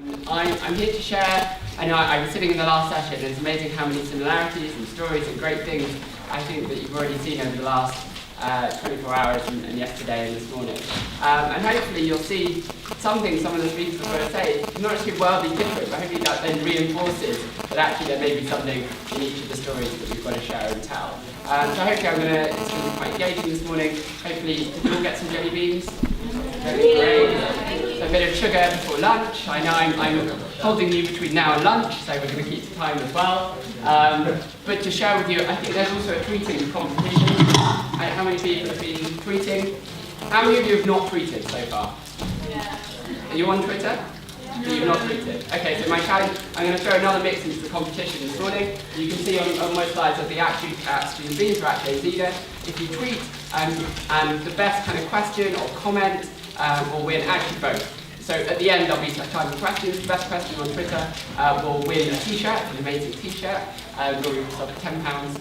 I'm here to share. I know I was sitting in the last session, and it's amazing how many similarities and stories and great things I think that you've already seen over the last 24 hours and yesterday and this morning. And hopefully you'll see something some of the speakers are going to say, not actually wildly different, but hopefully that then reinforces that actually there may be something in each of the stories that we've got to share and tell. So hopefully it's going to be quite engaging this morning. Hopefully, did you all get some jelly beans? Great. So a bit of sugar before lunch. I know I'm holding you between now and lunch, so we're going to keep the time as well. But to share with you, I think there's also a tweeting competition. How many people have been tweeting? How many of you have not tweeted so far? Yeah. Are you on Twitter? Yeah. You've not tweeted. Okay, so my challenge, I'm going to throw another mix into the competition this morning. You can see on most slides that the attitude at Student Beans are actually Eder. If you tweet and the best kind of question or comment will win actually both. So at the end there'll be time for questions. The best question on Twitter will win a t-shirt, an amazing t-shirt. We'll stop at £10.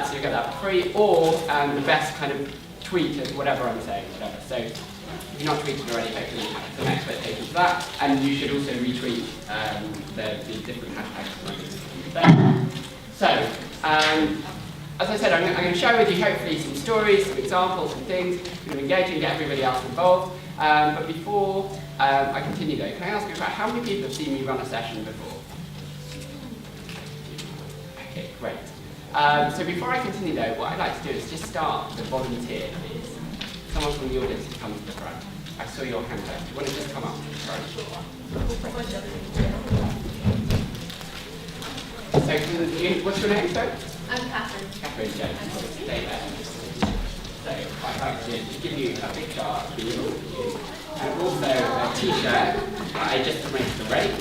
So you get that for free, or the best kind of tweet of whatever I'm saying, whatever. So if you're not tweeted already, hopefully you have some expectations for that, and you should also retweet the different hashtags. So, as I said, I'm going to share with you hopefully some stories, some examples, some things, kind of engage and get everybody else involved. But before I continue though, can I ask you about how many people have seen me run a session before? Okay, great. So before I continue though, what I'd like to do is just start with a volunteer, please. Someone from the audience to come to the front. I saw your hand there. Do you want to just come up to the front? So, what's your name, sir? I'm Catherine. Catherine Jones. Stay there. So, I'd like to give you a big chart for you. And also a t-shirt. I just arranged the rate.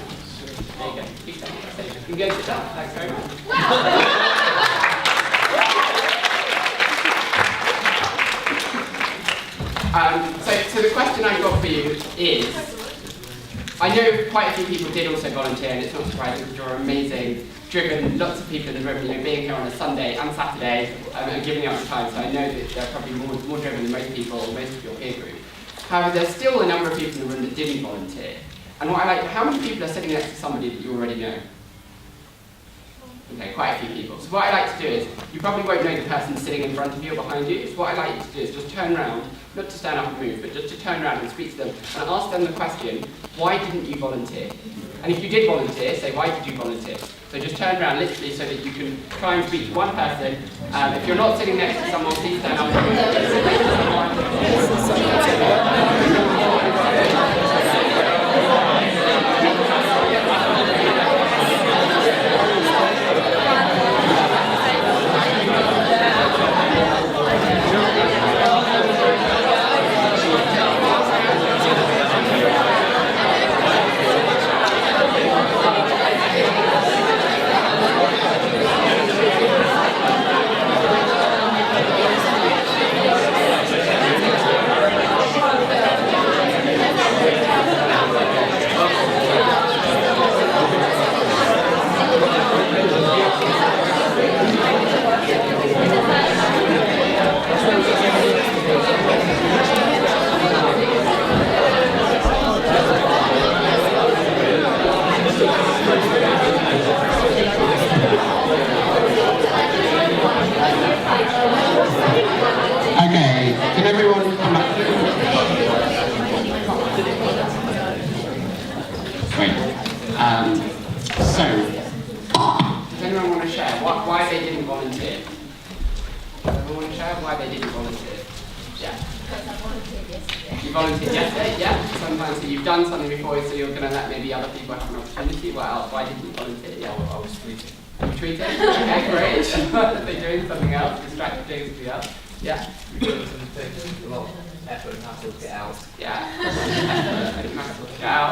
There you go. You can go sit down. Thanks very much. Wow. So the question I've got for you is, I know quite a few people did also volunteer, and it's not surprising because you're amazing, driven, lots of people in the room, being here on a Sunday and Saturday and giving up the time, so I know that they're probably more driven than most people, or most of your peer group. However, there's still a number of people in the room that didn't volunteer. And how many people are sitting next to somebody that you already know? Okay, quite a few people. So what I like to do is, you probably won't know the person sitting in front of you or behind you, so what I like to do is just turn around, not to stand up and move, but just to turn around and speak to them and ask them the question, why didn't you volunteer? And if you did volunteer, say, why did you volunteer? So just turn around literally so that you can try and speak to one person. If you're not sitting next to someone, please stand up.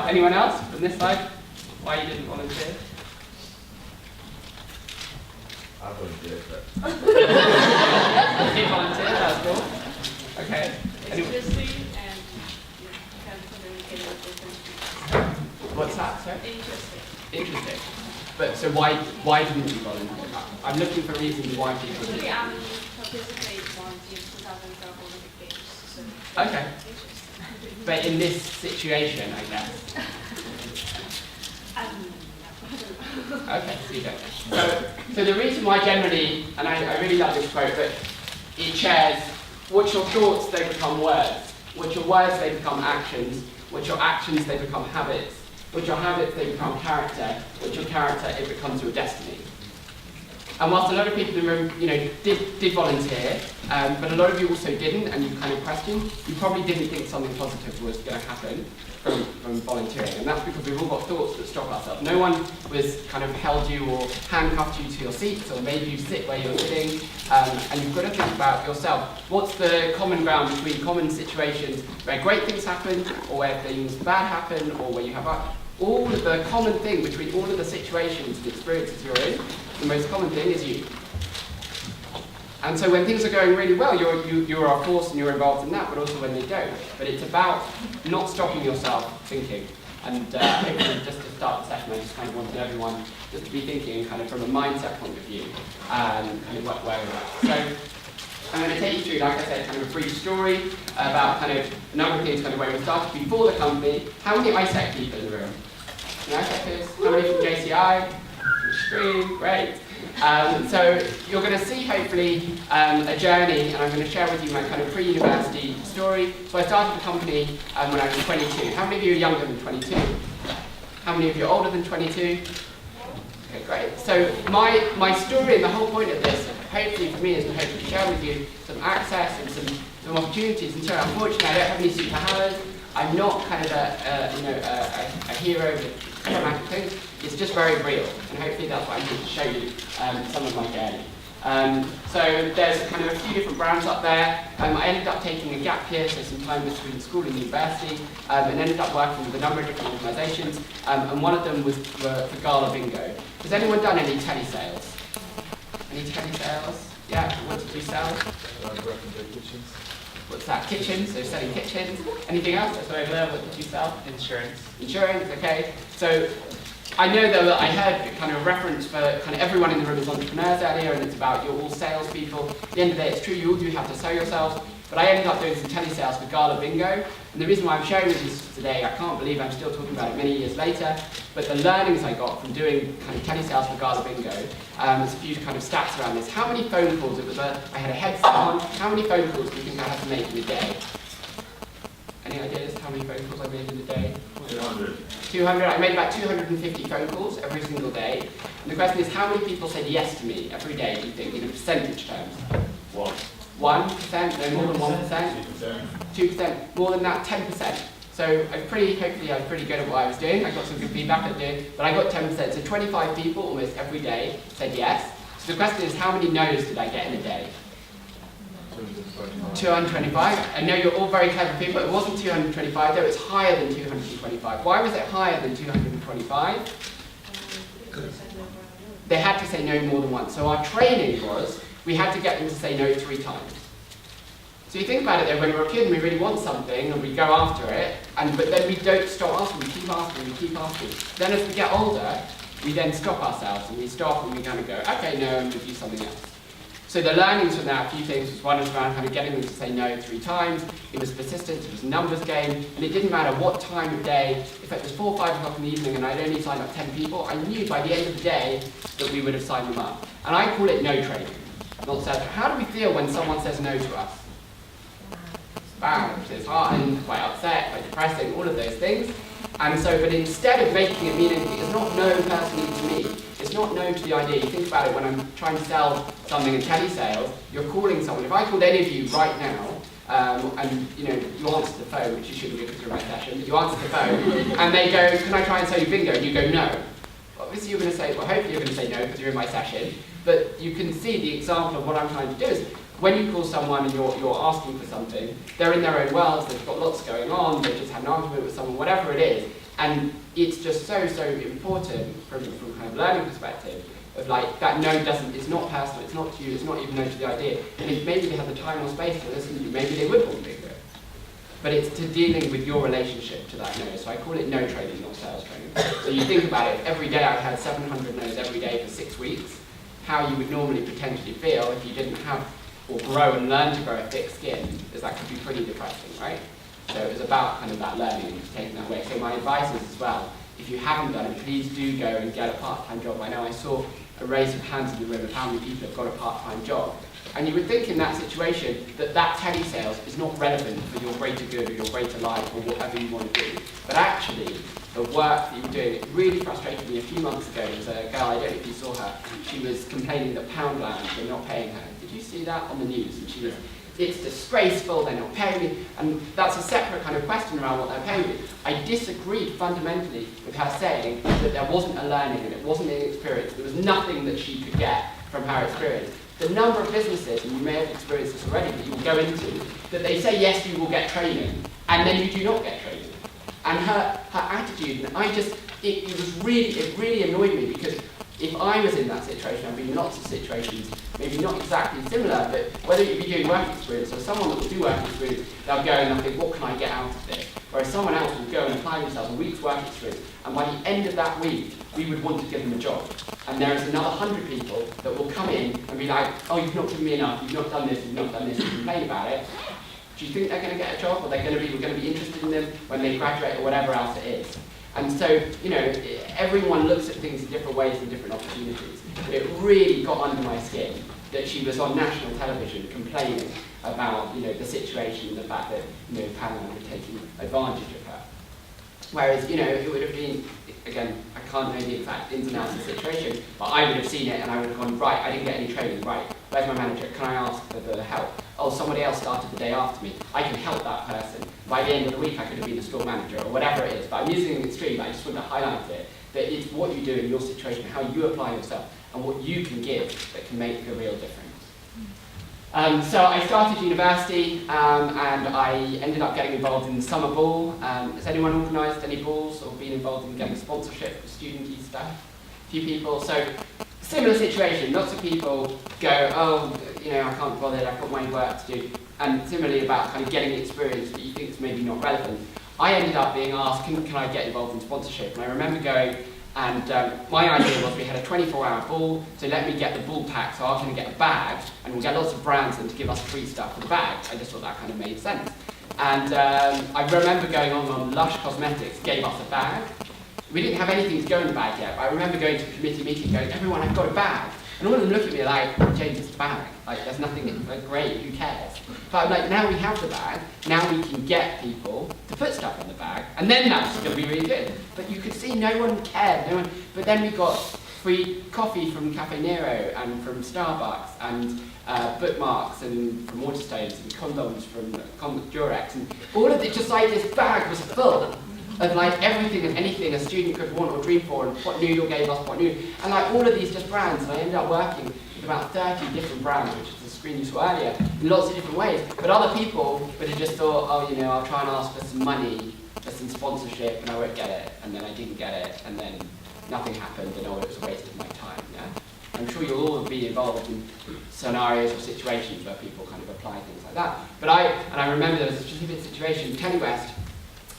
Anyone else from this side? Why you didn't volunteer? I volunteered, but... You did volunteer, that's cool. Okay. It's interesting and you can communicate with different people. What's that, sir? Interesting. Interesting. But so why didn't you volunteer? I'm looking for reasons why people didn't. I participate on the 2012 Olympic Games. So okay. But in this situation, I guess. Okay, so you don't. So the reason why generally, and I really love this quote, but it shares, what's your thoughts, they become words. What's your words, they become actions. What's your actions, they become habits. What's your habits, they become character. What's your character, it becomes your destiny. And whilst a lot of people in the room, did volunteer, but a lot of you also didn't, and you kind of questioned, you probably didn't think something positive was going to happen from volunteering. And that's because we've all got thoughts that stop ourselves. No one was kind of held you or handcuffed you to your seats or made you sit where you're sitting. And you've got to think about yourself. What's the common ground between common situations where great things happen, or where things bad happen, or where you have all of the common thing between all of the situations and experiences you're in? The most common thing is you. And so when things are going really well, you're a force and you're involved in that, but also when they don't. But it's about not stopping yourself thinking. And hopefully just to start the session, I just kind of wanted everyone just to be thinking kind of from a mindset point of view, and kind of where we're at. So I'm going to take you through, like I said, kind of a brief story about kind of a number of things, kind of where we started before the company. How many ISEC people in the room? Any ISECers? How many from JCI? Screen, great. So you're going to see, hopefully, a journey, and I'm going to share with you my kind of pre-university story. So I started the company when I was 22. How many of you are younger than 22? How many of you are older than 22? Okay, great. So my story and the whole point of this, hopefully for me, is to hopefully share with you some access and some opportunities. And so unfortunately, I don't have any superpowers. I'm not kind of a hero with dramatic things. It's just very real, and hopefully that's what I'm going to show you some of my journey. So there's kind of a few different brands up there. I ended up taking a gap year, so some time between school and university, and ended up working with a number of different organisations, and one of them was for Gala Bingo. Has anyone done any telesales? Any telesales? Yeah, what did you sell? What's that? Kitchens, so selling kitchens. Anything else? That's over there, what did you sell? Insurance. Insurance, okay. So I know that I heard kind of a reference for kind of everyone in the room is entrepreneurs earlier, and it's about you're all salespeople. At the end of the day, it's true, you all do have to sell yourselves, but I ended up doing some telesales for Gala Bingo, and the reason why I'm sharing this today, I can't believe I'm still talking about it many years later, but the learnings I got from doing kind of telesales for Gala Bingo, there's a few kind of stats around this. How many phone calls, I had a headset on, how many phone calls do you think I had to make in a day? Any ideas how many phone calls I made in a day? 200. 200. I made about 250 phone calls every single day. And the question is, how many people said yes to me every day, do you think, in percentage terms? 1%? No more than 1%? 2%? More than that, 10%. So hopefully I was pretty good at what I was doing. I got some good feedback at doing, but I got 10%. So 25 people almost every day said yes. So the question is, how many no's did I get in a day? 225. I know you're all very clever people. It wasn't 225, though it's higher than 225. Why was it higher than 225? They had to say no more than once. So our training was, we had to get them to say no 3 times. So you think about it though, when we're a kid and we really want something and we go after it, but then we don't stop asking, we keep asking, we keep asking. Then as we get older, we then stop ourselves and we stop and we kind of go, okay, no, and we do something else. So the learnings from that, a few things, was one was around kind of getting them to say no 3 times. It was persistence, it was a numbers game, and it didn't matter what time of day. If it was 4 or 5 o'clock in the evening and I'd only signed up 10 people, I knew by the end of the day that we would have signed them up. And I call it no trading. Not said, how do we feel when someone says no to us? Bam, it's disheartened, quite upset, quite depressing, all of those things. And so, but instead of making it mean anything, it's not no personally to me. It's not no to the idea. You think about it when I'm trying to sell something in telesales, you're calling someone. If I called any of you right now, and you answer the phone, which you shouldn't do because you're in my session, but you answer the phone, and they go, can I try and sell you bingo? And you go, no. Obviously you're going to say, well, hopefully you're going to say no because you're in my session, but you can see the example of what I'm trying to do is, when you call someone and you're asking for something, they're in their own worlds, they've got lots going on, they just had an argument with someone, whatever it is, and it's just so important from kind of learning perspective of like that no doesn't, it's not personal, it's not to you, it's not even no to the idea. And if maybe they have the time or space to listen to you, maybe they would want bigger. But it's to dealing with your relationship to that no. So I call it no trading, not sales training. So you think about it, every day I've had 700 no's every day for 6 weeks, how you would normally potentially feel if you didn't have or grow and learn to grow a thick skin, is that could be pretty depressing, right? So it was about kind of that learning and taking that away. So my advice is as well, if you haven't done it, please do go and get a part-time job. I know I saw a raise of hands in the room of how many people have got a part-time job. And you would think in that situation that that telesales is not relevant for your greater good or your greater life or whatever you want to do. But actually, the work that you're doing, it really frustrated me a few months ago. There was a girl, I don't know if you saw her, she was complaining that Poundland were not paying her. Did you see that on the news? And she was, it's disgraceful, they're not paying me. And that's a separate kind of question around what they're paying me. I disagreed fundamentally with her saying that there wasn't a learning and it wasn't an experience. There was nothing that she could get from her experience. The number of businesses, and you may have experienced this already, that you will go into, that they say, yes, you will get training, and then you do not get training. And her attitude, and it really annoyed me, because if I was in that situation, I've been in lots of situations, maybe not exactly similar, but whether you be doing work experience or someone that will do work experience, they'll go and they'll think, what can I get out of this? Whereas someone else will go and apply themselves a week's work experience, and by the end of that week, we would want to give them a job. And there is another 100 people that will come in and be like, oh, you've not given me enough, you've not done this, you've not done this, and complain about it. Do you think they're going to get a job, or we're going to be interested in them when they graduate, or whatever else it is? And so, you know, everyone looks at things in different ways and different opportunities. But it really got under my skin that she was on national television complaining about, you know, the situation and the fact that, you know, Poundland were taking advantage of her. Whereas, you know, it would have been, again, I can't know the exact ins and outs of the situation, but I would have seen it and I would have gone, right, I didn't get any training, right, where's my manager, can I ask for the help? Oh, somebody else started the day after me, I can help that person. By the end of the week I could have been a store manager or whatever it is, but I'm using an extreme, but I just want to highlight it, that it's what you do in your situation, how you apply yourself, and what you can give that can make a real difference. So I started university and I ended up getting involved in the summer ball. Has anyone organised any balls or been involved in getting sponsorship for student-y stuff? A few people. So similar situation, lots of people go, oh, you know, I can't bother, I've got my work to do. And similarly about kind of getting experience that you think is maybe not relevant. I ended up being asked, can I get involved in sponsorship? And I remember going, and my idea was we had a 24-hour ball, so let me get the ball pack, so I can get a bag, and we'll get lots of brands in to give us free stuff for the bag. I just thought that kind of made sense. And I remember going on Lush Cosmetics, gave us a bag. We didn't have anything to go in the bag yet, but I remember going to the committee meeting going, everyone, I've got a bag. And all of them looked at me like, James, it's a bag. Like, there's nothing in it. Like, great, who cares? But I'm like, now we have the bag, now we can get people to put stuff in the bag, and then that's going to be really good. But you could see no one cared, no one. But then we got free coffee from Cafe Nero and from Starbucks and bookmarks and from Waterstones and condoms from Durex, and all of it, just like this bag was full of like everything and anything a student could want or dream for, and what New York gave us, what New, and like all of these just brands. And I ended up working with about 30 different brands, which is the screen you saw earlier, in lots of different ways. But other people would have just thought, oh, you know, I'll try and ask for some money, for some sponsorship, and I won't get it. And then I didn't get it, and then nothing happened, and oh, it was a waste of my time. Yeah, I'm sure you'll all be involved in scenarios or situations where people kind of apply things like that. But I remember there was a specific situation, TeleWest,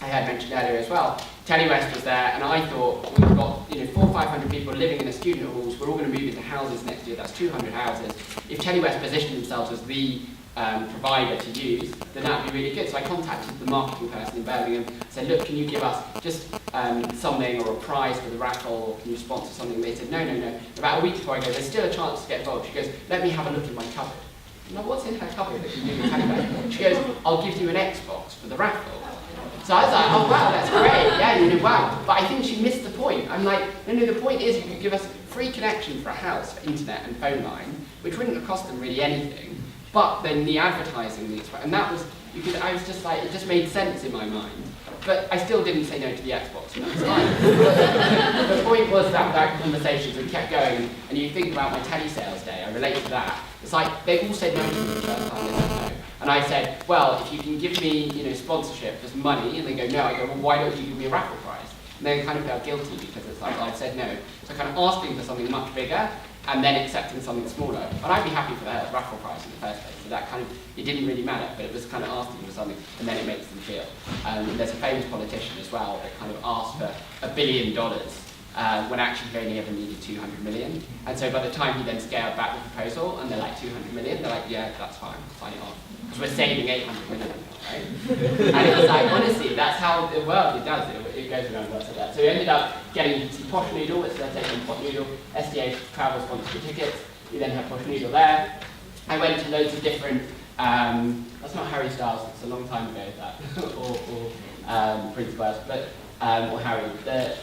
I had mentioned earlier as well. TeleWest was there, and I thought, we've got 400 or 500 people living in the student halls, we're all going to move into houses next year, that's 200 houses. If TeleWest positioned themselves as the provider to use, then that would be really good. So I contacted the marketing person in Birmingham, said, look, can you give us just something or a prize for the raffle, or can you sponsor something? They said, no. About a week before I go, there's still a chance to get involved. She goes, let me have a look in my cupboard. I'm like, what's in her cupboard that can do with TeleWest? She goes, I'll give you an Xbox for the raffle. So I was like, oh wow, that's great, yeah, wow. But I think she missed the point. I'm like, no, the point is you could give us free connection for a house, for internet and phone line, which wouldn't have cost them really anything, but then the advertising, and that was, I was just like, it just made sense in my mind. But I still didn't say no to the Xbox, and that was fine. The point was that conversations, we kept going, and you think about my telesales day, I relate to that. It's like, they all said no to me the first time they said no. And I said, well, if you can give me, sponsorship, just money, and they go, no, I go, well, why don't you give me a raffle prize? And they kind of felt guilty because it's like, I said no. So kind of asking for something much bigger, and then accepting something smaller. And I'd be happy for that raffle prize in the first place. So that kind of, it didn't really matter, but it was kind of asking for something, and then it makes them feel. There's a famous politician as well that kind of asked for $1 billion when actually he only ever needed 200 million. And so by the time he then scaled back the proposal and they're like 200 million, they're like, yeah, that's fine, sign it on. Because we're saving 800 million, right? And it was like, honestly, that's how the world, it does, it goes around lots like that. So we ended up getting some Posh Noodle, which they're taking Posh Noodle, SDA travel sponsored tickets. We then had Posh Noodle there. I went to loads of different, that's not Harry Styles, it's a long time ago, that, or Prince Wales, but, or Harry.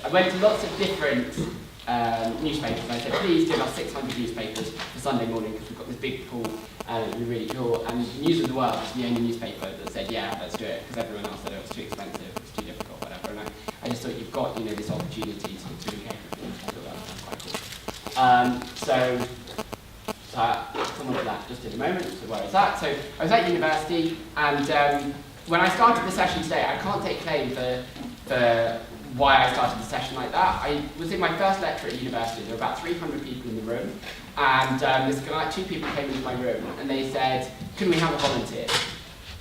I went to lots of different newspapers, and I said, please give us 600 newspapers for Sunday morning, because we've got this big pool, and it'd be really cool. And News of the World was the only newspaper that said, yeah, let's do it, because everyone else said it was too expensive, it was too difficult, whatever. And I just thought you've got, this opportunity to engage with things. I thought that was quite cool. So I'll come on to that just in a moment, so where I was at. So I was at university, and when I started the session today, I can't take claim for why I started the session like that. I was in my first lecture at university. There were about 300 people in the room, and two people came into my room, and they said, can we have a volunteer?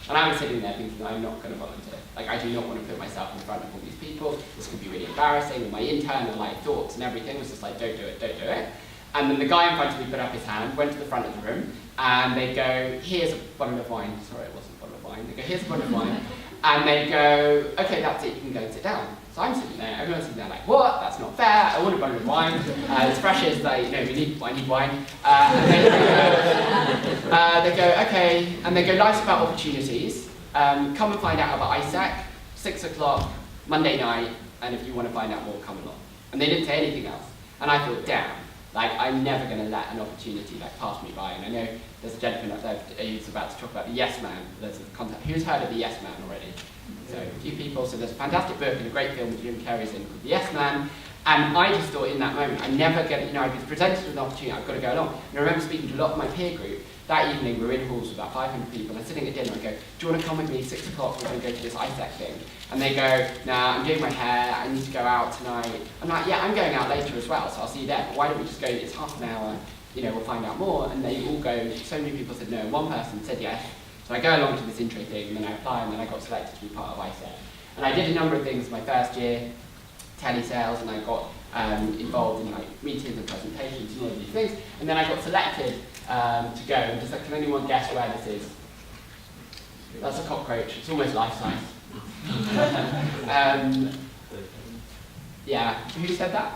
And I was sitting there thinking, I'm not going to volunteer. Like, I do not want to put myself in front of all these people. This could be really embarrassing. And my internal thoughts and everything was just like, don't do it, don't do it. And then the guy in front of me put up his hand, went to the front of the room, and they go, here's a bottle of wine. Sorry, it wasn't a bottle of wine. They go, here's a bottle of wine. And they go, okay, that's it, you can go and sit down. So I'm sitting there, everyone's sitting there like, what? That's not fair, I want a bottle of wine. As fresh as I need wine. And they go, okay, and they go, life's about opportunities. Come and find out about ISAC, 6 o'clock, Monday night, and if you want to find out more, come along. And they didn't say anything else. And I thought, damn, I'm never going to let an opportunity pass me by. And I know there's a gentleman up there who's about to talk about the Yes Man. There's a contact. Who's heard of the Yes Man already? So a few people. So there's a fantastic book and a great film with Jim Carrey's in called The Yes Man. And I just thought in that moment, I'm never going to, I was presented with an opportunity, I've got to go along. And I remember speaking to a lot of my peer group. That evening, we were in halls with about 500 people, and sitting at dinner, I go, do you want to come with me, 6 o'clock, we're going to go to this ISAC thing? And they go, nah, I'm doing my hair, I need to go out tonight. I'm like, yeah, I'm going out later as well, so I'll see you there, but why don't we just go, it's half an hour, we'll find out more. And they all go, so many people said no, one person said yes. So I go along to this intro thing, and then I apply, and then I got selected to be part of ISAC. And I did a number of things my first year, telesales, and I got involved in meetings and presentations and all of these things. And then I got selected to go, and just can anyone guess where this is? That's a cockroach, it's almost life-size. Yeah, who said that?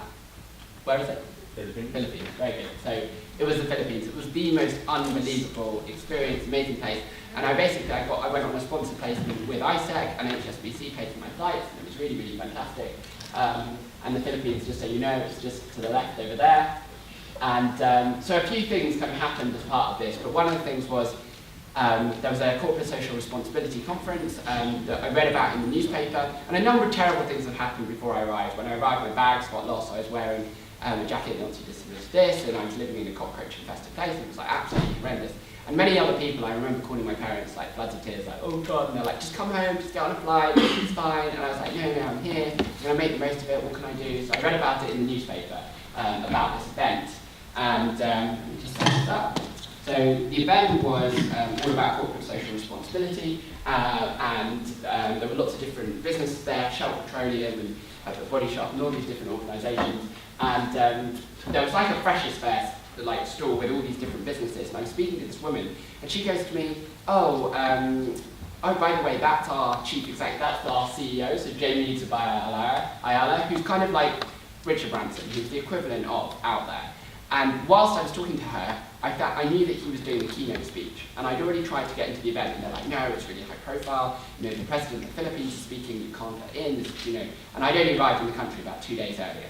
Where is it? Philippines. Philippines, very good. So it was the Philippines. It was the most unbelievable experience, amazing place. And I went on a sponsored placement with ISAC, and HSBC paid for my flights, and it was really, really fantastic. And the Philippines, just so you know, it's just to the left over there. And so a few things kind of happened as part of this, but one of the things was there was a corporate social responsibility conference that I read about in the newspaper, and a number of terrible things had happened before I arrived. When I arrived, my bags got lost. I was wearing a jacket not too dissimilar to this, and I was living in a cockroach-infested place, and it was absolutely horrendous. And many other people, I remember calling my parents floods of tears, oh God, and they're like, just come home, just get on a flight, it's fine. And I was like, no, I'm here, I'm going to make the most of it, what can I do? So I read about it in the newspaper, about this event, and just set it up. So the event was all about corporate social responsibility, and there were lots of different businesses there, Shell Petroleum and the Body Shop, and all these different organisations. And there was a Freshers Fest, stall with all these different businesses, and I was speaking to this woman, and she goes to me, oh, by the way, that's our chief exec, that's our CEO, so Jamie Ayala, who's kind of like Richard Branson, who's the equivalent of out there. And whilst I was talking to her, I knew that he was doing the keynote speech, and I'd already tried to get into the event, and they're like, no, it's really high profile, the president of the Philippines is speaking, you can't get in, and I'd only arrived in the country about 2 days earlier.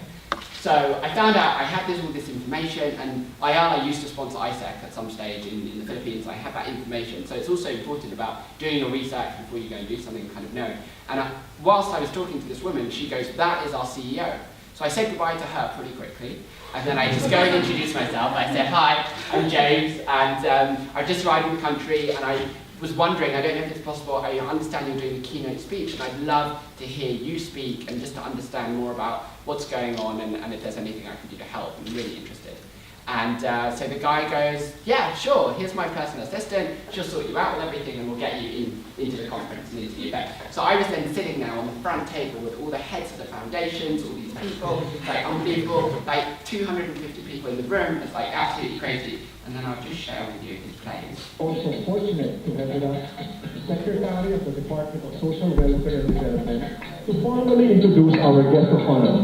So I found out I had all this information, and Ayala used to sponsor ISAC at some stage in the Philippines. I had that information, so it's also important about doing your research before you go and do something and kind of know. And whilst I was talking to this woman, she goes, that is our CEO. So I said goodbye to her pretty quickly, and then I just go and introduce myself. I said, hi, I'm James, and I've just arrived in the country, and I was wondering, I don't know if it's possible, I understand you're doing a keynote speech, and I'd love to hear you speak and just to understand more about what's going on and if there's anything I can do to help. I'm really interested. And so the guy goes, yeah, sure, here's my personal assistant, she'll sort you out with everything and we'll get you into the conference and into the event. So I was then sitting there on the front table with all the heads of the foundations, all these people, like unbelievable, like 250 people in the room, it's like absolutely crazy. And then I'll just share with you his plays. Also fortunate to have with us Secretary of the Department of Social Welfare and Development to formally introduce our guest of honor.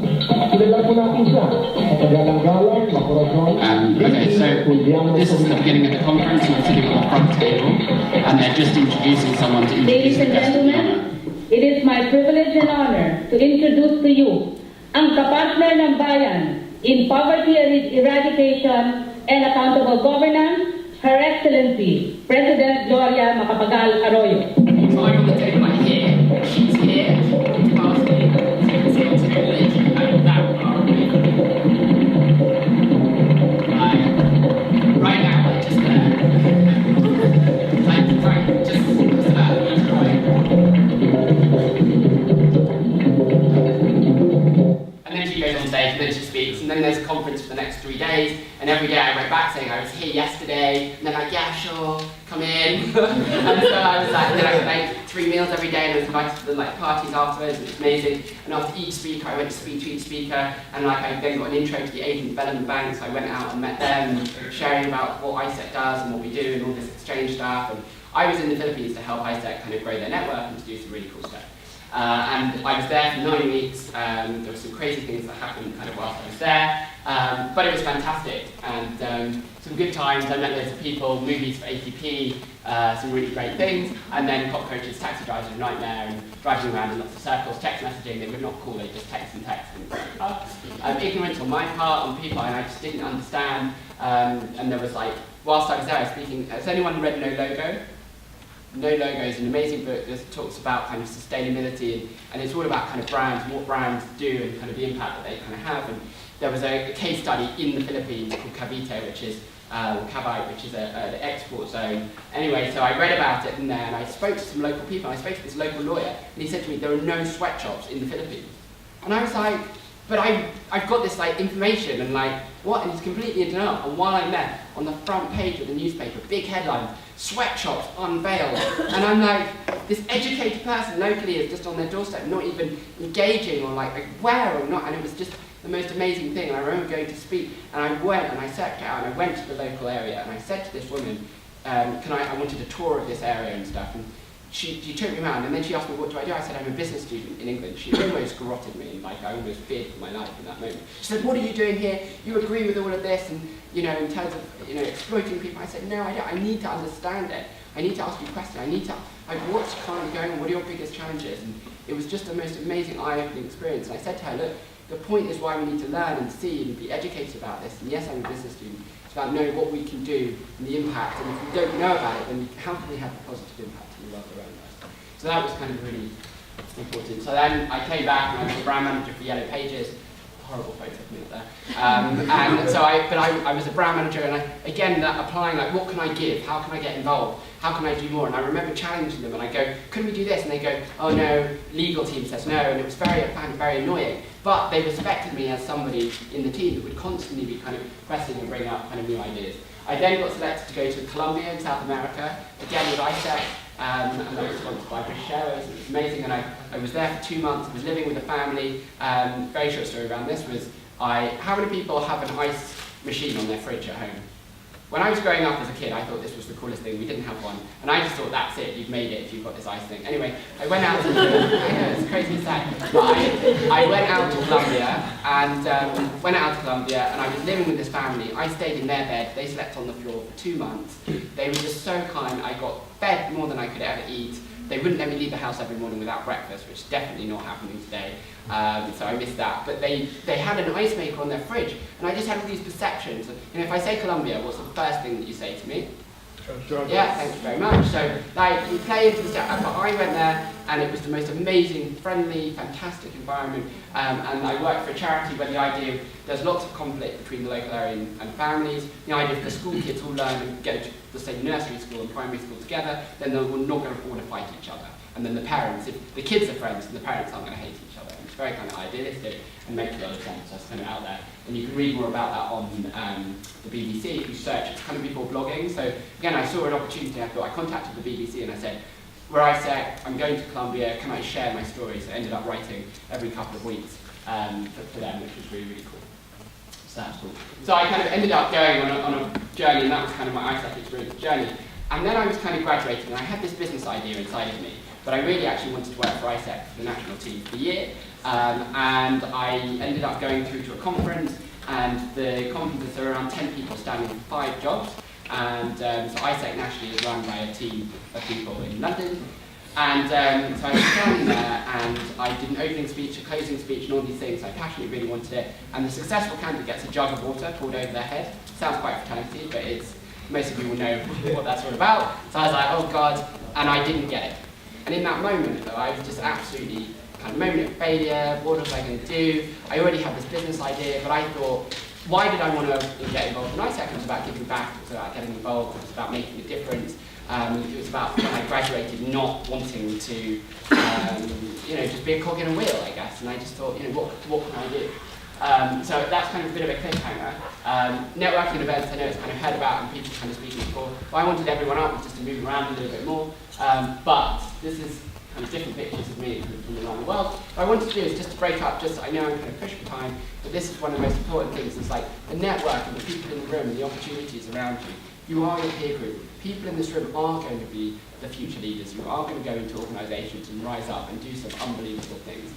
Kilala po natin siya, matagalang-galang, makorazon. Okay, so this is the beginning of the conference, and we're sitting on the front table, and they're just introducing someone to introduce Ladies and gentlemen, it is my privilege and honor to introduce to you ang kapartner ng bayan in poverty eradication and accountable governance, Her Excellency, President Gloria Macapagal Arroyo. So I'm on the table like here, she's here, past me, it's got to go late, and that far away. Right now, like just there. Like, right, just right. And then she goes on stage, and then she speaks, and then there's a conference for the next 3 days, and every day I went back saying I was here yesterday, and they're like, yeah, sure, come in. And so I was like, then I had like 3 meals every day, and I was invited to the like parties afterwards, and it was amazing. And after each speaker, I went to speak to each speaker, and like I then got an intro to the Asian Development Bank, so I went out and met them, and sharing about what ISEC does and what we do, and all this exchange stuff. And I was in the Philippines to help ISEC kind of grow their network and to do some really cool stuff. And I was there for 9 weeks. There were some crazy things that happened kind of whilst I was there, but it was fantastic, and some good times. I met loads of people, movies for ATP, some really great things, and then cockroaches, taxi drivers were a nightmare, and driving around in lots of circles, text messaging. They would not call, they just text and text. And ignorance on my part, on people, and I just didn't understand. And there was like, whilst I was there, I was speaking. Has anyone read No Logo? No Logo is an amazing book that talks about kind of sustainability, and it's all about kind of brands, what brands do, and kind of the impact that they kind of have. And there was a case study in the Philippines called Cavite, which is Cavite, which is an export zone. Anyway, so I read about it in there, and I spoke to some local people. I spoke to this local lawyer, and he said to me, there are no sweatshops in the Philippines. And I was like, but I've got this like information, and like, what? And it's completely in denial. And while I'm there, on the front page of the newspaper, big headlines, sweatshops unveiled. And I'm like, this educated person locally is just on their doorstep, not even engaging or like aware or not. And it was just the most amazing thing. And I remember going to speak, and I went and I sat down, and I went to the local area, and I said to this woman, I wanted a tour of this area and stuff. And she took me around, and then she asked me, what do? I said, I'm a business student in England. She almost garroted me, and like I almost feared for my life in that moment. She said, what are you doing here? You agree with all of this, and you know, in terms of exploiting people. I said, no, I don't. I need to understand it. I need to ask you questions. I need to, like, what's currently going on? What are your biggest challenges? And it was just the most amazing eye-opening experience. And I said to her, look, the point is why we need to learn and see and be educated about this. And yes, I'm a business student. It's about knowing what we can do and the impact. And if we don't know about it, then how can we have a positive impact in the world around us? So that was kind of really important. So then I came back, and I was the brand manager for Yellow Pages. Horrible photo of me up there. And so I was a brand manager, and applying like, what can I give? How can I get involved? How can I do more? And I remember challenging them, and I go, couldn't we do this? And they go, oh no, legal team says no. And it was I found it very annoying. But they respected me as somebody in the team that would constantly be kind of pressing and bring up kind of new ideas. I then got selected to go to Colombia in South America, again with ISEC, and I was sponsored by British Airways. It was amazing, and I was there for 2 months. I was living with a family. Very short story around this was, how many people have an ice machine on their fridge at home? When I was growing up as a kid, I thought this was the coolest thing. We didn't have one, and I just thought, that's it, you've made it if you've got this ice thing. Anyway, I went out to, I know, it's crazy sad, but I went out to Colombia, and I was living with this family. I stayed in their bed, they slept on the floor for 2 months. They were just so kind. I got fed more than I could ever eat. They wouldn't let me leave the house every morning without breakfast, which is definitely not happening today. So I missed that. But they had an ice maker on their fridge, and I just had all these perceptions. If I say Colombia, what's the first thing that you say to me? Yeah, thank you very much. So like, we play into the stuff, but I went there, and it was the most amazing, friendly, fantastic environment. And I worked for a charity where the idea of, there's lots of conflict between the local area and families. The idea of the school kids all learn and go to the same nursery school and primary school together, then they're not going to want to fight each other. And then the parents, if the kids are friends, then the parents aren't going to hate each other. And it's very kind of idealistic and makes a lot of sense. So I just put it out there. And you can read more about that on the BBC if you search. It's kind of before blogging. So again, I saw an opportunity. I thought I contacted the BBC and I said, we're ISEC, I'm going to Columbia, can I share my story? So I ended up writing every couple of weeks for them, which was really, really cool. So that's cool. So I kind of ended up going on a journey, and that was kind of my ISEC experience journey. And then I was kind of graduating, and I had this business idea inside of me, but I really actually wanted to work for ISEC, the national team, for the year. And I ended up going through to a conference, and the conference, there were around 10 people standing for 5 jobs. And so ISEC nationally is run by a team of people in London. And so I was standing there, and I did an opening speech, a closing speech, and all these things. I passionately really wanted it. And the successful candidate gets a jug of water poured over their head. Sounds quite fraternity, but it's, most of you will know what that's all about. So I was like, oh God, and I didn't get it. And in that moment, though, I was just absolutely kind of moment of failure. What was I going to do? I already had this business idea, but I thought, why did I want to get involved in ISEC? It was about giving back, it was about getting involved, it was about making a difference. It was about, when I graduated, not wanting to, just be a cog in a wheel, I guess. And I just thought, what can I do? So that's kind of a bit of a cliffhanger. Networking events, I know it's kind of heard about and people kind of speaking before. But I wanted everyone up just to move around a little bit more. But this is kind of different pictures of me from around the world. What I wanted to do is just to break up, I know I'm kind of pushed for time, but this is one of the most important things. It's like the network and the people in the room and the opportunities around you. You are your peer group. People in this room are going to be the future leaders. You are going to go into organisations and rise up and do some unbelievable things.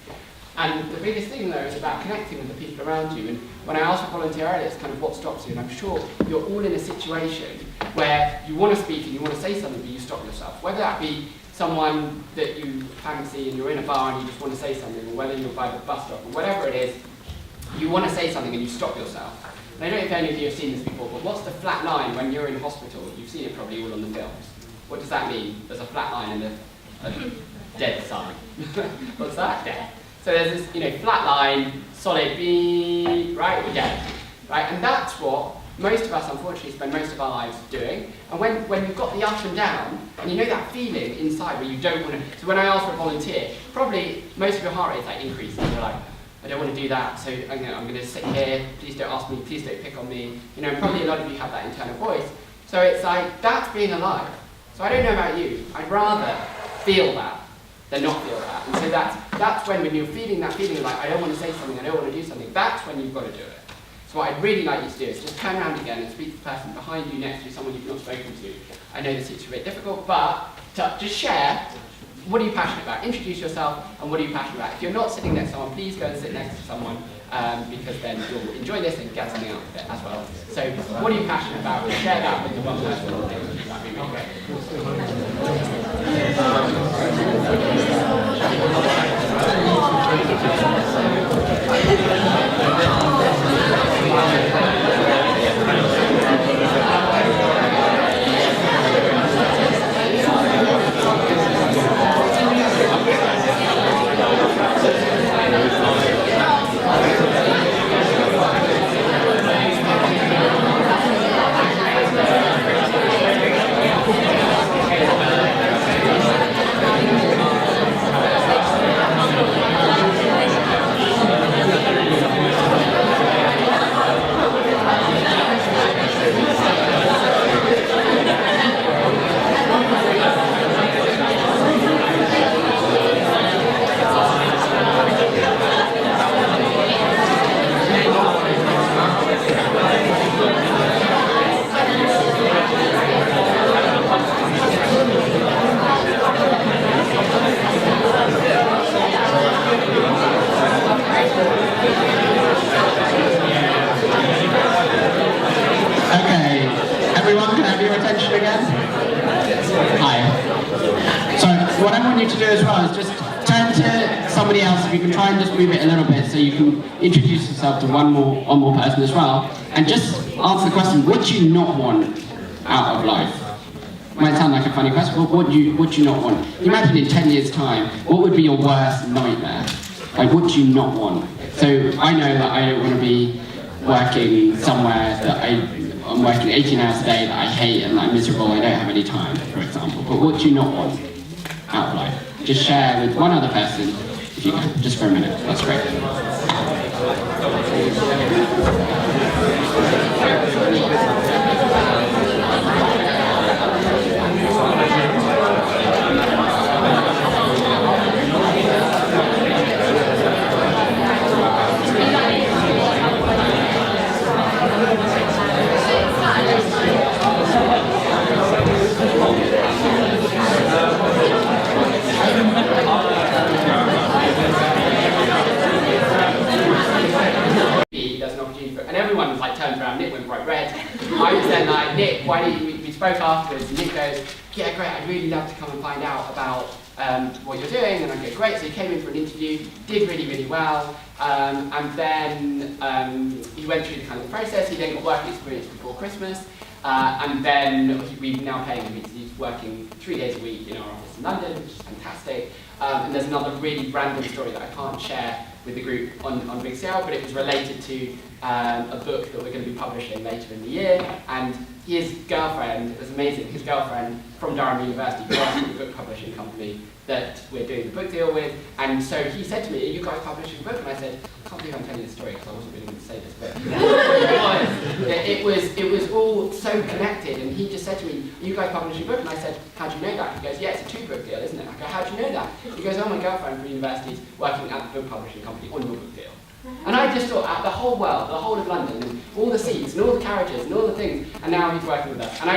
And the biggest thing, though, is about connecting with the people around you. And when I asked for volunteer earlier, it's kind of what stops you. And I'm sure you're all in a situation where you want to speak and you want to say something, but you stop yourself. Whether that be someone that you fancy and you're in a bar and you just want to say something, or whether you're by the bus stop, or whatever it is, you want to say something and you stop yourself. And I don't know if any of you have seen this before, but what's the flat line when you're in hospital? You've seen it probably all on the films. What does that mean? There's a flat line and a dead sign. What's that? Dead. So there's this, flat line, solid beep, right? We're dead. Right? And that's what most of us, unfortunately, spend most of our lives doing. And when you've got the up and down, and you know that feeling inside where you don't want to... So when I ask for a volunteer, probably most of your heart rate's like increasing. You're like, I don't want to do that, so I'm going to sit here, please don't ask me, please don't pick on me. Probably a lot of you have that internal voice. So it's like, that's being alive. So I don't know about you, I'd rather feel that than not feel that. And so that's when you're feeling that feeling of like, I don't want to say something, I don't want to do something, that's when you've got to do it. So what I'd really like you to do is just turn around again and speak to the person behind you, next to you, someone you've not spoken to. I know this is a bit difficult, but just share. What are you passionate about? Introduce yourself, and what are you passionate about? If you're not sitting next to someone, please go and sit next to someone, because then you'll enjoy this and get something out of it as well. So, what are you passionate about? Share that with the one person. That'd be really great. Introduce yourself to one more person as well, and just answer the question: what do you not want out of life? Might sound like a funny question, but what do you not want? Imagine in 10 years' time, what would be your worst nightmare? Like, what do you not want? So I know that I don't want to be working somewhere that I'm working 18 hours a day that I hate and I'm miserable. I don't have any time, for example. But what do you not want out of life? Just share with one other person. If if you can, just for a minute. That's great. There's an opportunity for, and everyone was like turned around, Nick went bright red. I was then like, Nick, why don't you, we spoke afterwards, and Nick goes, yeah, great, I'd really love to come and find out about what you're doing, and I go, great, so he came in for an interview, did really, really well, and then he went through the kind of process, he then got work experience before Christmas, and then we've now paying him, he's working 3 days a week in our office in London, which is fantastic, and there's another really random story that I can't share with the group on Big Scale, but it was related to a book that we're going to be publishing later in the year, and his girlfriend, it was amazing, his girlfriend from Durham University works for the book publishing company that we're doing the book deal with, and so he said to me, are you guys publishing a book? And I said, I can't believe I'm telling you this story because I wasn't really going to say this, but it was all so connected, and he just said to me, are you guys publishing a book? And I said, how do you know that? He goes, yeah, it's a 2-book deal, isn't it? I go, how do you know that? He goes, oh, my girlfriend from university is working at the book publishing company on your book deal. And I just thought, the whole world, the whole of London, and all the seats, and all the carriages, and all the things, and now he's working with us. And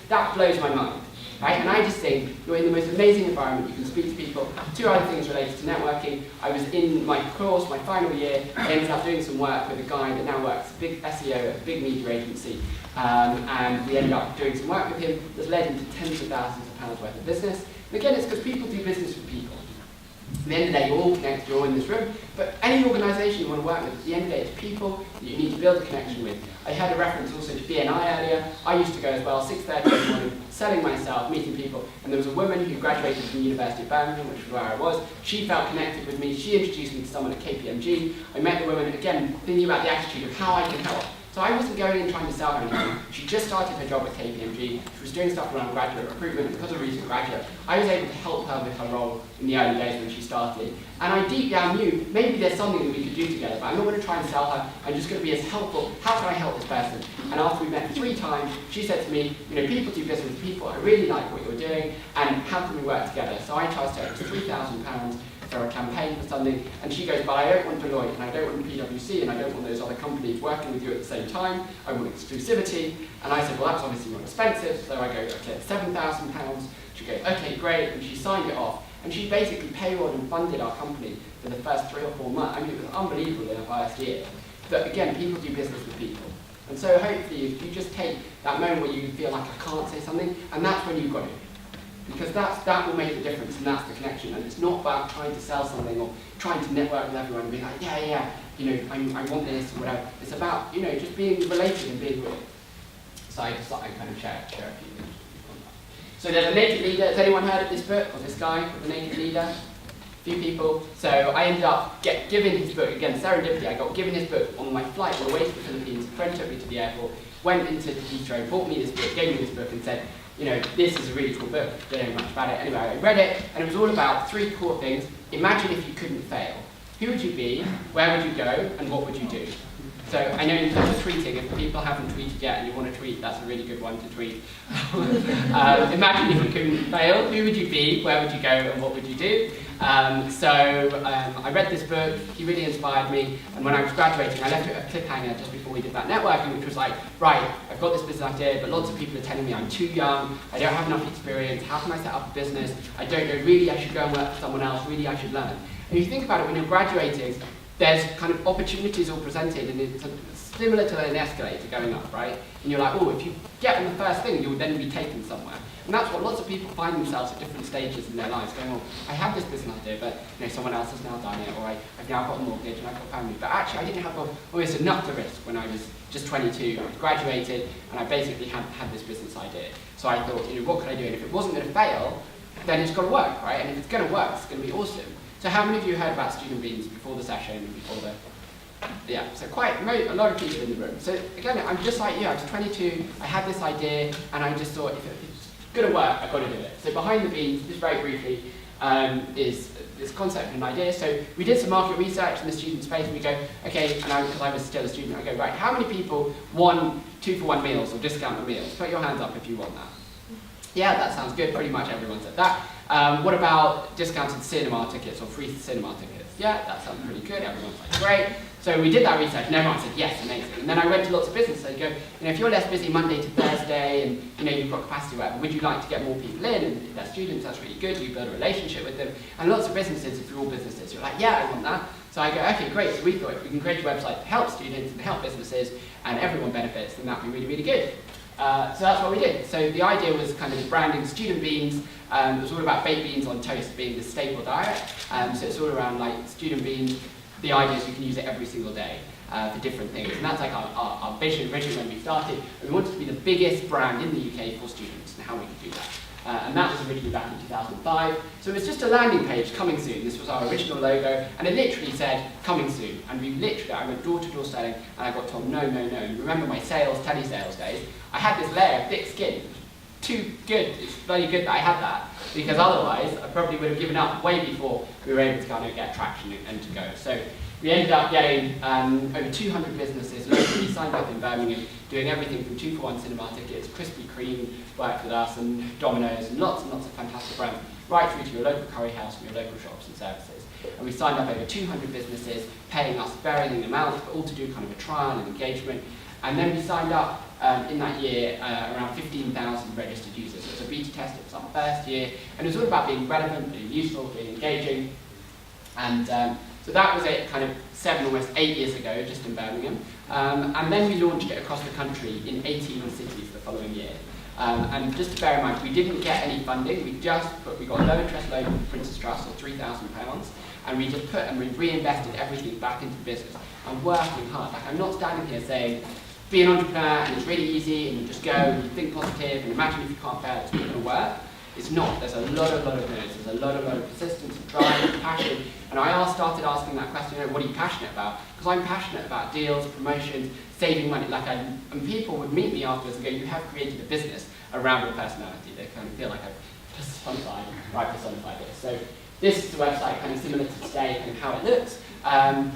that blows my mind, right? And I just think you're in the most amazing environment, you can speak to people. 2 other things related to networking. I was in my course, my final year, I ended up doing some work with a guy that now works, a big SEO at a big media agency, and we ended up doing some work with him that's led into tens of thousands of pounds worth of business. And again, it's because people do business with people. At the end of the day, you're all connected, you're all in this room, but any organisation you want to work with, at the end of the day, it's people that you need to build a connection with. I had a reference also to BNI earlier. I used to go as well, 6:30 in the morning, selling myself, meeting people, and there was a woman who graduated from the University of Birmingham, which was where I was. She felt connected with me, she introduced me to someone at KPMG. I met the woman, again, thinking about the attitude of how I can help. So I wasn't going in trying to sell her anything. She just started her job at KPMG. She was doing stuff around graduate recruitment, and because of recent graduate, I was able to help her with her role in the early days when she started. And I deep down knew maybe there's something that we could do together, but I'm not going to try and sell her. I'm just going to be as helpful. How can I help this person? And after we met 3 times, she said to me, people do business with people. I really like what you're doing, and how can we work together? So I charged her £3,000 for a campaign for something, and she goes, but I don't want Deloitte, and I don't want PwC, and I don't want those other companies working with you at the same time. I want exclusivity. And I said, well, that's obviously more expensive. So I go, okay, £7,000. She goes, okay, great, and she signed it off. And she basically payrolled and funded our company for the first 3 or 4 months. I mean, it was unbelievable in her first year. But again, people do business with people. And so hopefully, if you just take that moment where you feel like I can't say something, and that's when you've got it. Because that will make the difference, and that's the connection. And it's not about trying to sell something or trying to network with everyone and be like, I want this or whatever. It's about, just being related and being real. So I just thought I'd kind of share a few things. So there's a naked leader. Has anyone heard of this book or this guy called The Naked Leader? A few people. So I ended up given his book, again, serendipity. I got given his book on my flight on the way to the Philippines. A friend took me to the airport, went into Heathrow, bought me this book, gave me this book and said, this is a really cool book. Don't know much about it. Anyway, I read it, and it was all about 3 core things. Imagine if you couldn't fail. Who would you be? Where would you go? And what would you do? So I know in terms of tweeting, if people haven't tweeted yet and you want to tweet, that's a really good one to tweet. Imagine if you couldn't fail. Who would you be? Where would you go? And what would you do? I read this book, he really inspired me, and when I was graduating, I left it a cliffhanger just before we did that networking, which was like, right, I've got this business idea, but lots of people are telling me I'm too young, I don't have enough experience, how can I set up a business, I don't know, really I should go and work for someone else, really I should learn. And if you think about it, when you're graduating, there's kind of opportunities all presented, and it's similar to an escalator going up, right? And you're like, oh, if you get on the first thing, you'll then be taken somewhere. And that's what lots of people find themselves at different stages in their lives, going, well, I have this business idea, but someone else has now done it, or I've now got a mortgage and I've got a family. But actually, I didn't have almost enough to risk when I was just 22. I graduated, and I basically had this business idea. So I thought, what could I do? And if it wasn't going to fail, then it's got to work, right? And if it's going to work, it's going to be awesome. So how many of you heard about student beans before the session, before the... Yeah, so a lot of people in the room. So again, I'm just like you, I was 22, I had this idea, and I just thought, if it's going to work, I've got to do it. So behind the beans, just very briefly, is this concept and an idea. So we did some market research in the student space, and we go, okay, and because I was still a student, I go, right, how many people want 2-for-1 meals or discounted meals? Put your hands up if you want that. Yeah, that sounds good. Pretty much everyone said that. What about discounted cinema tickets or free cinema tickets? Yeah, that sounds pretty good. Everyone's like, great. So we did that research, and everyone said, yes, amazing. And then I went to lots of businesses. I go, if you're less busy Monday to Thursday, and you've got capacity, whatever, would you like to get more people in? And if they're students, that's really good. You build a relationship with them. And lots of businesses, if you're all businesses, you're like, yeah, I want that. So I go, okay, great. So we thought if we can create a website to help students and help businesses, and everyone benefits, then that'd be really, really good. So that's what we did. So the idea was kind of branding student beans. It was all about baked beans on toast being the staple diet. So it's all around like student beans. The idea is you can use it every single day for different things. And that's like our vision originally when we started. And we wanted to be the biggest brand in the UK for students and how we could do that. And that was originally back in 2005. So it was just a landing page, coming soon. This was our original logo, and it literally said, coming soon. And we literally, I went door-to-door selling, and I got told, no, no, no. And remember my telesales days, I had this layer of thick skin. Too good, it's very good that I had that, because otherwise I probably would have given up way before we were able to kind of get traction and to go. So we ended up getting over 200 businesses locally signed up in Birmingham, doing everything from 2-for-1 cinema tickets, Krispy Kreme worked with us, and Domino's, and lots of fantastic brands, right through to your local curry house and your local shops and services. And we signed up over 200 businesses, paying us varying amounts, but all to do kind of a trial and engagement. And then we signed up in that year around 15,000 registered users. So it was a beta test, it was our first year, and it was all about being relevant, being useful, being engaging. And so that was it kind of 7, almost 8 years ago, just in Birmingham. And then we launched it across the country in 18 cities the following year. And just to bear in mind, we didn't get any funding, we got a low interest loan from Prince's Trust of £3,000, and we just we reinvested everything back into the business and working hard. Like, I'm not standing here saying, be an entrepreneur and it's really easy and you just go and you think positive and imagine if you can't fail, it's not going to work. It's not. There's a lot of no's. There's a lot of persistence and drive and passion. And I started asking that question, what are you passionate about? Because I'm passionate about deals, promotions, saving money. And people would meet me afterwards and go, you have created a business around your personality. They kind of feel like I've personified this. So this is the website, kind of similar to today and how it looks. And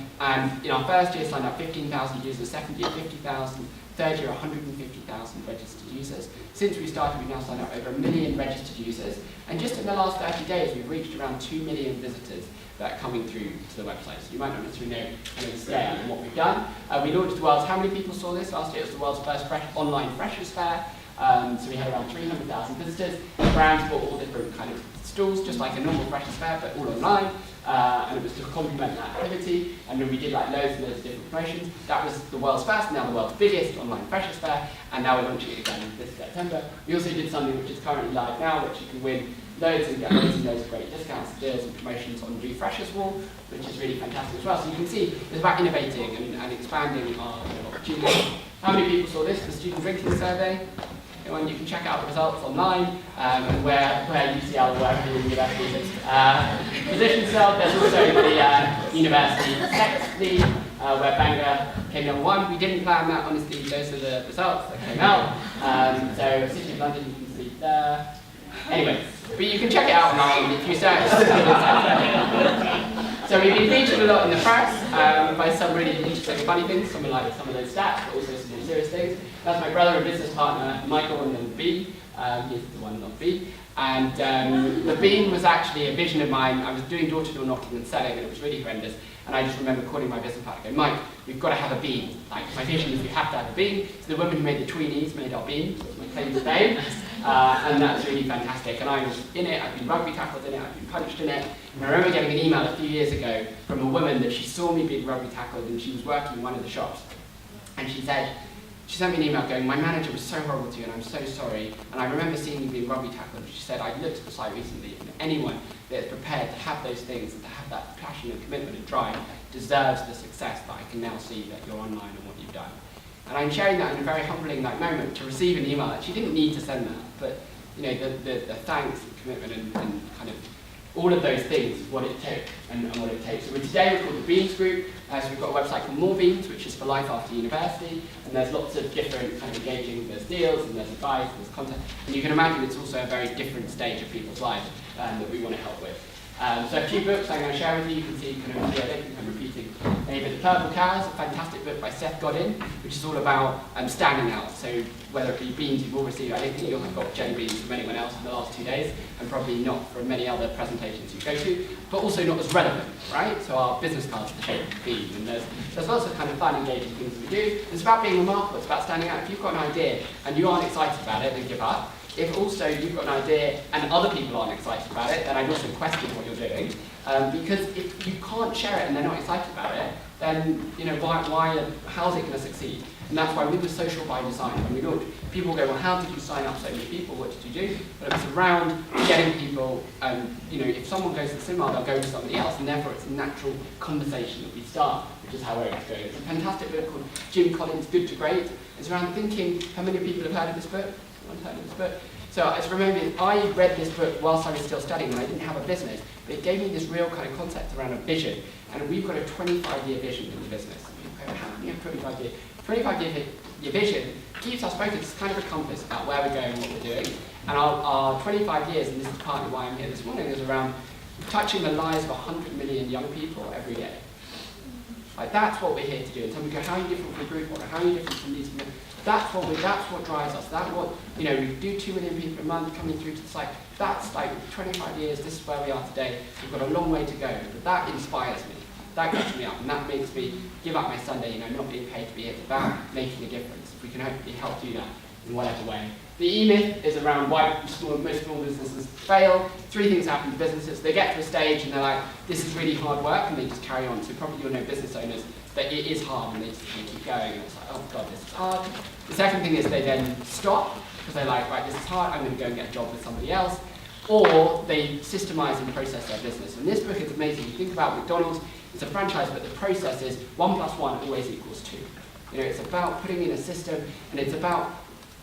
in our first year, signed up 15,000 users, second year, 50,000, third year, 150,000 registered users. Since we started, we've now signed up over 1 million registered users. And just in the last 30 days, we've reached around 2 million visitors that are coming through to the website. So you might not necessarily know kind of the scale and what we've done. We launched the world's, how many people saw this? Last year it was the world's first online freshers fair. So we had around 300,000 visitors. The brands bought all different kind of stalls, just like a normal freshers fair, but all online. And it was to complement that activity, and then we did like loads and loads of different promotions. That was the world's first, now the world's biggest online freshers fair, and now we're launching it again this September. We also did something which is currently live now, which you can win loads and get loads and loads of great discounts, deals and promotions on the Freshers Wall, which is really fantastic as well. So you can see it's about innovating and expanding our opportunities. How many people saw this, the student drinking survey? And you can check out the results online and where UCL works in universities. Position itself, there's also the University Sex League where Bangor came number 1. We didn't plan that, honestly, those are the results that came out. So City of London, you can see there. Anyway, but you can check it out online if you search. So we've been featured a lot in the press by some really interesting funny things, some of those stats, but also some more serious things. That's my brother and business partner, Michael, and then B. He's the one, not B. And the bean was actually a vision of mine. I was doing door-to-door knocking and selling, and it was really horrendous. And I just remember calling my business partner, going, Mike, we've got to have a bean. Like, my vision is we have to have a bean. So the woman who made the tweenies made our bean. So that's my claim to fame. And that's really fantastic. And I was in it, I've been rugby tackled in it, I've been punched in it. And I remember getting an email a few years ago from a woman that she saw me being rugby tackled, and she was working in one of the shops. And she sent me an email going, my manager was so horrible to you and I'm so sorry. And I remember seeing you being rugby tackled. And she said, I looked at the site recently, and anyone that is prepared to have those things and to have that passion and commitment and drive deserves the success that I can now see that you're online and what you've done. And I'm sharing that in a very humbling moment to receive an email. She didn't need to send that, but the thanks and commitment and kind of all of those things, what it took and what it takes. So today we're called the Beans Group. So we've got a website called More Beans, which is for life after university. And there's lots of different kind of engaging, there's deals and there's advice and there's content. And you can imagine it's also a very different stage of people's lives that we want to help with. So a few books I'm going to share with you. You can see, I don't think I'm repeating any, but The Purple Cow is a fantastic book by Seth Godin, which is all about standing out. So whether it be beans you've all received, I don't think you'll have got jelly beans from anyone else in the last 2 days, and probably not from many other presentations you go to, but also not as relevant, right? So our business cards are the shape of beans, and there's lots of kind of fun, engaging things that we do. It's about being remarkable, it's about standing out. If you've got an idea and you aren't excited about it, then give up. If also you've got an idea and other people aren't excited about it, then I'd also question what you're doing. Because if you can't share it and they're not excited about it, then how's it going to succeed? And that's why we were social by design. When we launched, people go, well, how did you sign up so many people? What did you do? But it was around getting people, if someone goes to the cinema, they'll go to somebody else, and therefore it's a natural conversation that we start, which is how we're going. It's a fantastic book called Jim Collins' Good to Great. It's around thinking. How many people have heard of this book? Heard of this book? So I just remember, I read this book whilst I was still studying, and I didn't have a business, but it gave me this real kind of concept around a vision. And we've got a 25-year vision in the business. How can you have 25-year? 25-year vision keeps us focused. It's kind of a compass about where we're going and what we're doing. And our 25 years, and this is partly why I'm here this morning, is around touching the lives of 100 million young people every day. Like, that's what we're here to do. And some go, how are you different from Group 1? How are you different from these? That's what drives us. That's what, we do 2 million people a month coming through to the site. That's like 25 years, this is where we are today. We've got a long way to go, but that inspires me. That gets me up, and that makes me give up my Sunday, not being paid to be here. It's about making a difference. If we can hopefully help do that in whatever way. The E-myth is around why most small businesses fail. 3 things happen to businesses. They get to a stage and they're like, this is really hard work, and they just carry on. So probably you'll know business owners that it is hard, and they just keep going, and it's like, oh God, this is hard. The second thing is they then stop, because they're like, right, this is hard, I'm going to go and get a job with somebody else. Or they systemize and process their business. And this book is amazing. You think about McDonald's, it's a franchise, but the process is 1 + 1 always equals 2. It's about putting in a system, and it's about,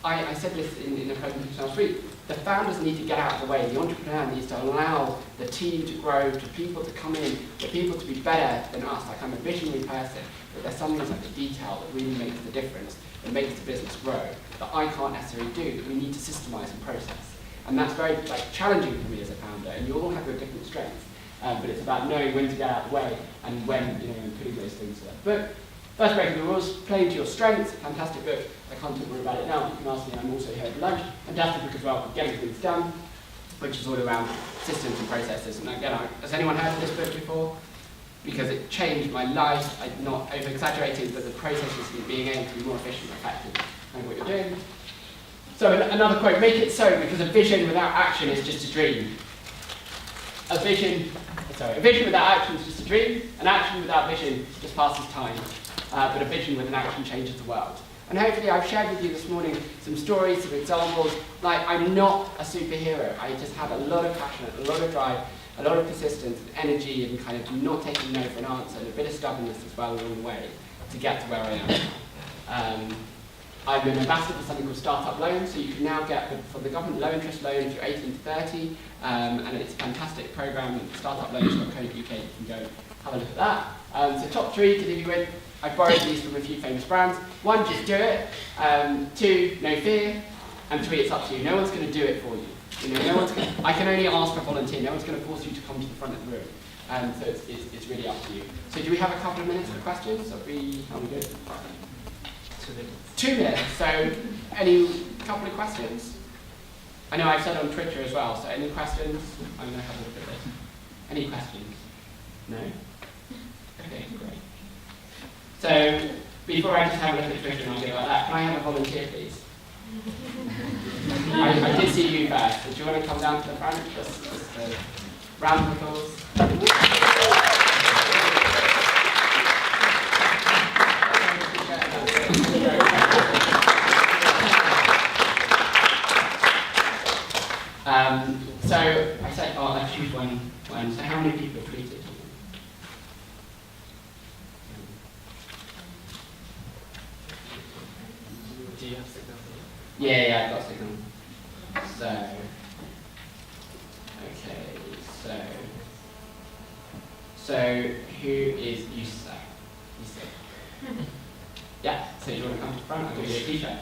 I said this in the presentation last week, the founders need to get out of the way. The entrepreneur needs to allow the team to grow, to people to come in, for people to be better than us. Like, I'm a visionary person, but there's some things like the detail that really makes the difference, that makes the business grow, that I can't necessarily do, that we need to systemize and process. And that's very challenging for me as a founder, and you all have your different strengths. But it's about knowing when to get out of the way and when, and putting those things to that. But First Breaking the Rules, Playing to Your Strengths, fantastic book. I can't talk more about it now, but you can ask me. I'm also here at lunch. Fantastic book as well for getting things done, which is all around systems and processes. And again, has anyone heard of this book before? Because it changed my life. I'm not over-exaggerating, but the processes of being able to be more efficient and effective and what you're doing. So another quote, make it so, because a vision without action is just a dream. A vision without action is just a dream. An action without vision just passes time. But a vision with an action changes the world. And hopefully I've shared with you this morning some stories, some examples. Like, I'm not a superhero. I just have a lot of passion, a lot of drive, a lot of persistence and energy, and kind of not taking no for an answer, and a bit of stubbornness as well along the way to get to where I am. I'm an ambassador for something called Startup Loans, so you can now get from the government low interest loan if you're 18 to 30, and it's a fantastic program. Startuploans.co.uk, you can go have a look at that. So top 3 to leave you with. I've borrowed these from a few famous brands. 1, just do it. 2, no fear. And 3, it's up to you. No one's going to do it for you. I can only ask for a volunteer. No one's going to force you to come to the front of the room. So it's really up to you. So do we have a couple of minutes for questions? How are we doing? 2 minutes. So any couple of questions? I know I've said on Twitter as well. So any questions? I'm going to have a look at this. Any questions? No? Okay, great. So before I just have a look at Twitter and I'll go like that, can I have a volunteer, please? I did see you first. So do you want to come down to the front? Just a round of applause. So I said, I choose one. So how many people have tweeted? Do you have signal? Yeah, I've got signal. So, okay, so who is UCL? Yeah, so do you want to come to the front? I'll give you a t-shirt.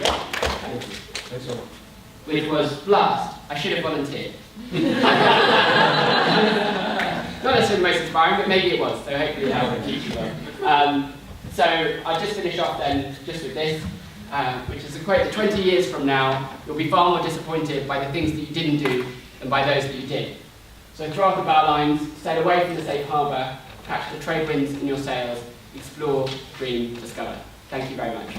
Yeah. which was blast. I should have volunteered. Not necessarily the most inspiring, but maybe it was, so hopefully that will teach you well. So I'll just finish off then just with this, which is a quote that 20 years from now, you'll be far more disappointed by the things that you didn't do than by those that you did. So throw off the bow lines, sail away from the safe harbour, catch the trade winds in your sails, explore, dream, discover. Thank you very much.